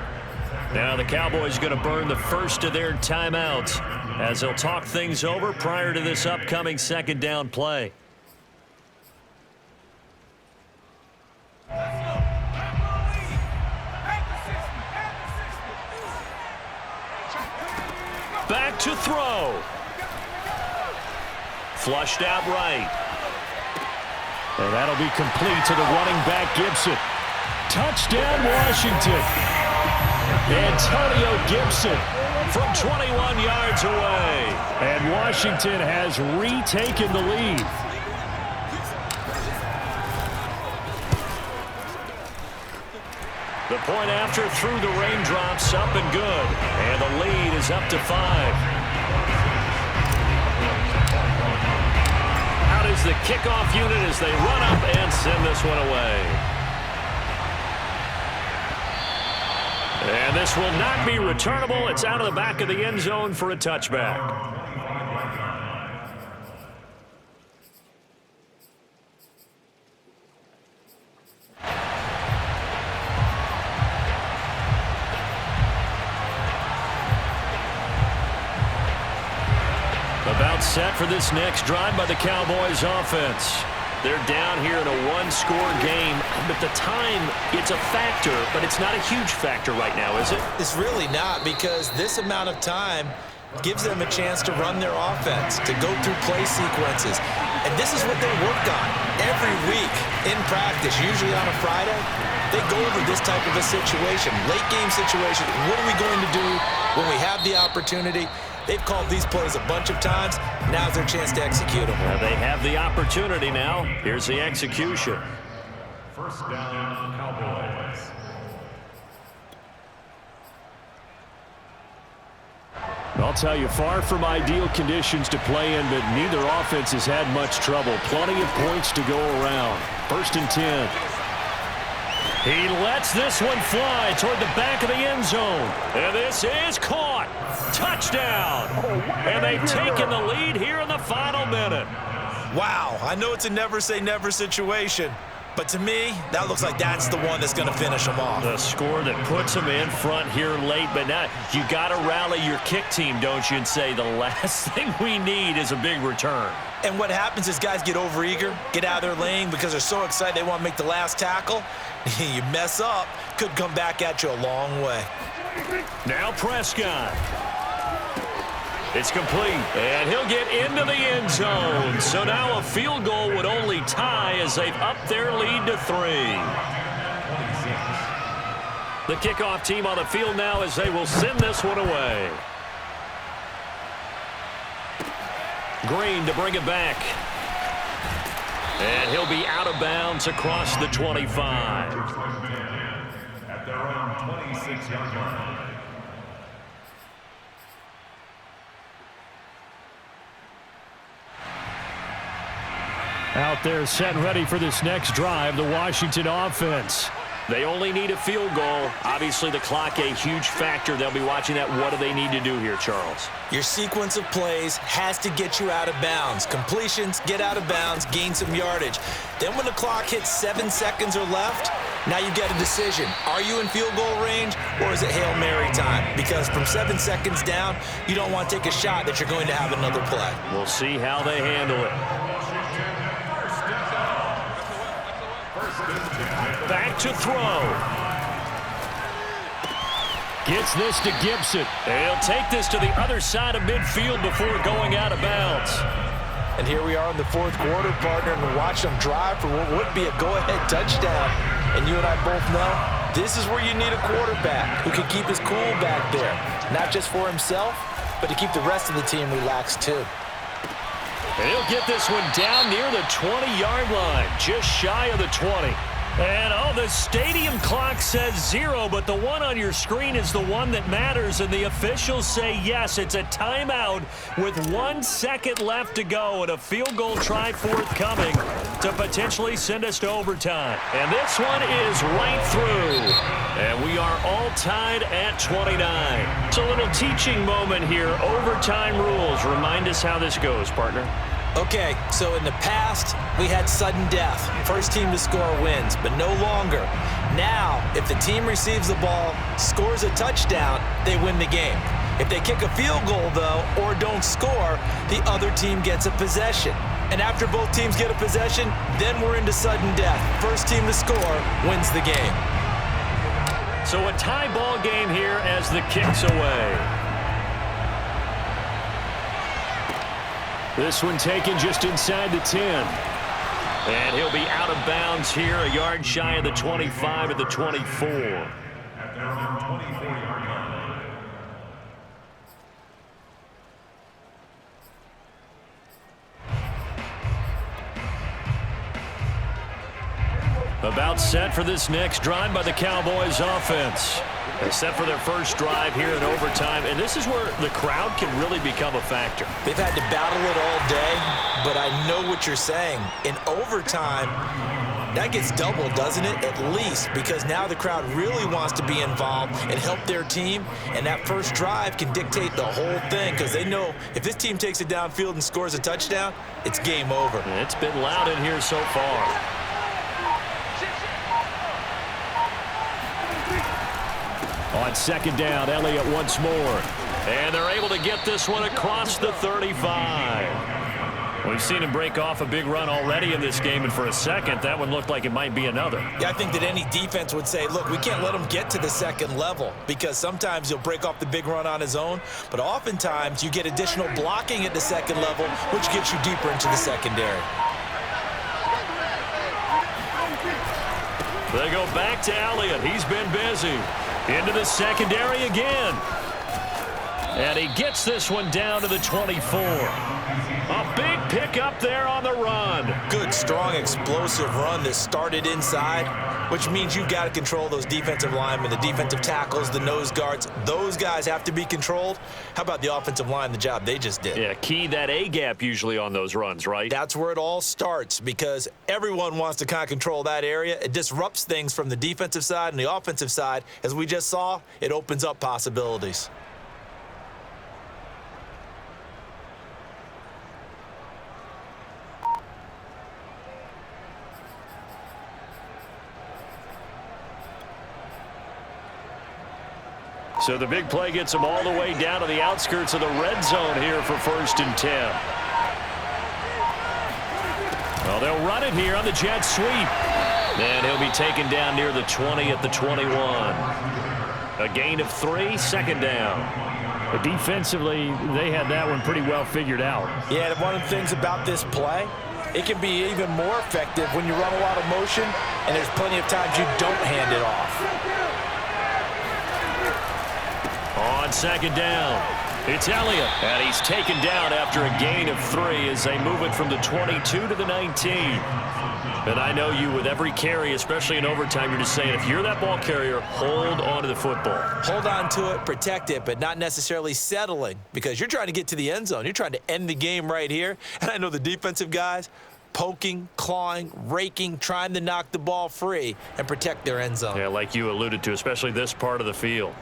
S3: Now the Cowboys going to burn the first of their timeouts as they'll talk things over prior to this upcoming 2nd down play. Back to throw. Flushed out right. And that'll be complete to the running back Gibson. Touchdown, Washington.
S2: Antonio Gibson from 21 yards away.
S3: And Washington has retaken the lead.
S2: The point after through the raindrops, up and good. And the lead is up to 5. Out is the kickoff unit as they run up and send this one away. And this will not be returnable. It's out of the back of the end zone for a touchback. About set for this next drive by the Cowboys offense. They're down here in a one-score game. But the time, it's a factor, but it's not a huge factor right now, is it?
S1: It's really not, because this amount of time gives them a chance to run their offense, to go through play sequences. And this is what they work on every week in practice, usually on a Friday. They go over this type of a situation, late game situation. What are we going to do when we have the opportunity? They've called these plays a bunch of times. Now's their chance to execute them.
S2: They have the opportunity now. Here's the execution.
S4: First down, Cowboys.
S3: I'll tell you, far from ideal conditions to play in, but neither offense has had much trouble. Plenty of points to go around. 1st and 10.
S2: He lets this one fly toward the back of the end zone. And this is caught. Touchdown. And they've taken the lead here in the final minute.
S1: Wow, I know it's a never-say-never situation, but to me, that looks like that's the one that's going to finish them off.
S2: The score that puts them in front here late, but now you got to rally your kick team, don't you, and say the last thing we need is a big return.
S1: And what happens is guys get overeager, get out of their lane because they're so excited they want to make the last tackle. You mess up, could come back at you a long way.
S2: Now Prescott. It's complete, and he'll get into the end zone. So now a field goal would only tie as they've upped their lead to 3. The kickoff team on the field now as they will send this one away. Green to bring it back. And he'll be out of bounds across the 25.
S4: At their own 26-yard line.
S3: Out there set and ready for this next drive, the Washington offense.
S2: They only need a field goal. Obviously, the clock a huge factor. They'll be watching that. What do they need to do here, Charles?
S1: Your sequence of plays has to get you out of bounds. Completions, get out of bounds, gain some yardage. Then when the clock hits 7 seconds or left, now you get a decision. Are you in field goal range, or is it Hail Mary time? Because from 7 seconds down, you don't want to take a shot that you're going to have another play.
S2: We'll see how they handle it. Back to throw.
S3: Gets this to Gibson.
S2: They'll take this to the other side of midfield before going out of bounds.
S1: And here we are in the 4th quarter, partner, and watch them drive for what would be a go-ahead touchdown. And you and I both know this is where you need a quarterback who can keep his cool back there. Not just for himself, but to keep the rest of the team relaxed too.
S2: And he'll get this one down near the 20-yard line, just shy of the 20. And, the stadium clock says 0, but the one on your screen is the one that matters, and the officials say yes, it's a timeout with 1 second left to go and a field goal try forthcoming to potentially send us to overtime. And this one is right through. And we are all tied at 29. It's a little teaching moment here. Overtime rules. Remind us how this goes, partner.
S1: Okay, so in the past, we had sudden death. First team to score wins, but no longer. Now, if the team receives the ball, scores a touchdown, they win the game. If they kick a field goal, though, or don't score, the other team gets a possession. And after both teams get a possession, then we're into sudden death. First team to score wins the game.
S2: So a tie ball game here as the kick's away.
S3: This one taken just inside the 10.
S2: And he'll be out of bounds here, a yard shy of the 25 at the 24.
S4: At their own 24-yard line.
S2: About set for this next drive by the Cowboys offense. They're set for their first drive here in overtime, and this is where the crowd can really become a factor.
S1: They've had to battle it all day, but I know what you're saying. In overtime, that gets doubled, doesn't it? At least, because now the crowd really wants to be involved and help their team, and that first drive can dictate the whole thing because they know if this team takes it downfield and scores a touchdown, it's game over.
S2: It's been loud in here so far. On second down, Elliott once more. And they're able to get this one across the 35. We've seen him break off a big run already in this game, and for a second, that one looked like it might be another.
S1: Yeah, I think that any defense would say, look, we can't let him get to the second level because sometimes he'll break off the big run on his own, but oftentimes you get additional blocking at the second level, which gets you deeper into the secondary.
S2: They go back to Elliott. He's been busy. Into the secondary again. And he gets this one down to the 24. A big pickup there on the run.
S1: Good, strong, explosive run that started inside, which means you've got to control those defensive linemen, the defensive tackles, the nose guards. Those guys have to be controlled. How about the offensive line, the job they just did?
S2: Yeah, key that A-gap usually on those runs, right?
S1: That's where it all starts because everyone wants to kind of control that area. It disrupts things from the defensive side and the offensive side. As we just saw, it opens up possibilities.
S2: So the big play gets them all the way down to the outskirts of the red zone here for 1st and 10. Well, they'll run it here on the jet sweep. And he'll be taken down near the 20 at the 21. A gain of 3, second down.
S3: But defensively, they had that one pretty well figured out.
S1: Yeah, and one of the things about this play, it can be even more effective when you run a lot of motion and there's plenty of times you don't hand it off.
S2: On second down, it's Elliott. And he's taken down after a gain of 3 as they move it from the 22 to the 19. And I know you, with every carry, especially in overtime, you're just saying, if you're that ball carrier, hold on to the football.
S1: Hold on to it, protect it, but not necessarily settling because you're trying to get to the end zone. You're trying to end the game right here. And I know the defensive guys poking, clawing, raking, trying to knock the ball free and protect their end zone.
S2: Yeah, like you alluded to, especially this part of the field.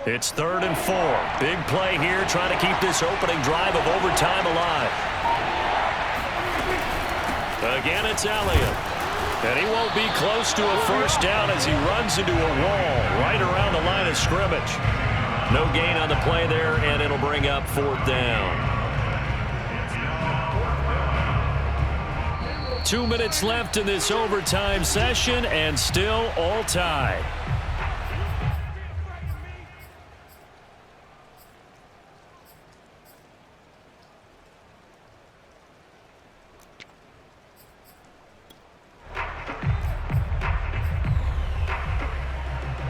S2: It's 3rd and 4. Big play here, trying to keep this opening drive of overtime alive. Again, it's Elliott. And he won't be close to a first down as he runs into a wall right around the line of scrimmage. No gain on the play there, and it'll bring up 4th down. 2 minutes left in this overtime session, and still all tied.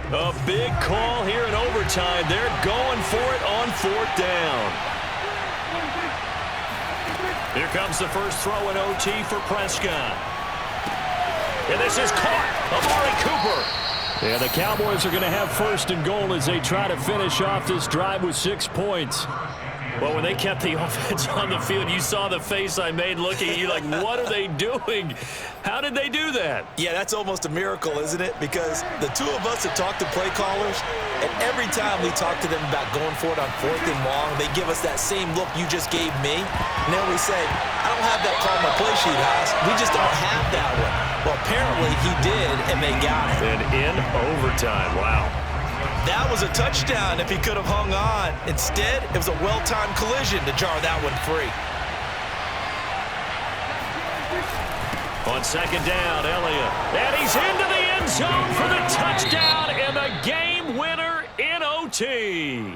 S2: A big call here in overtime. They're going for it on 4th down. Here comes the first throw in OT for Prescott. And this is caught. Amari Cooper. Yeah, the Cowboys are going to have 1st and goal as they try to finish off this drive with 6 points. Well, when they kept the offense on the field, you saw the face I made looking at you like, what are they doing? How did they do that?
S1: Yeah, that's almost a miracle, isn't it? Because the two of us have talked to play callers, and every time we talk to them about going for it on 4th and long, they give us that same look you just gave me. And then we say, I don't have that call on my play sheet, Haas. We just don't have that one. Well, apparently he did, and they got it.
S2: And in overtime, wow.
S1: That was a touchdown if he could have hung on. Instead, it was a well-timed collision to jar that one free.
S2: On second down, Elliott. And he's into the end zone for the touchdown and the game winner in OT.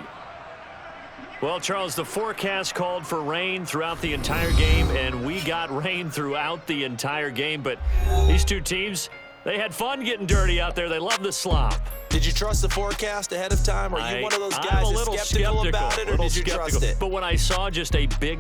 S3: Well, Charles, the forecast called for rain throughout the entire game, and we got rain throughout the entire game. But these two teams, they had fun getting dirty out there. They love the slop.
S1: Did you trust the forecast ahead of time? Are you one of those guys that's skeptical about it, or did you trust it?
S3: But when I saw just a big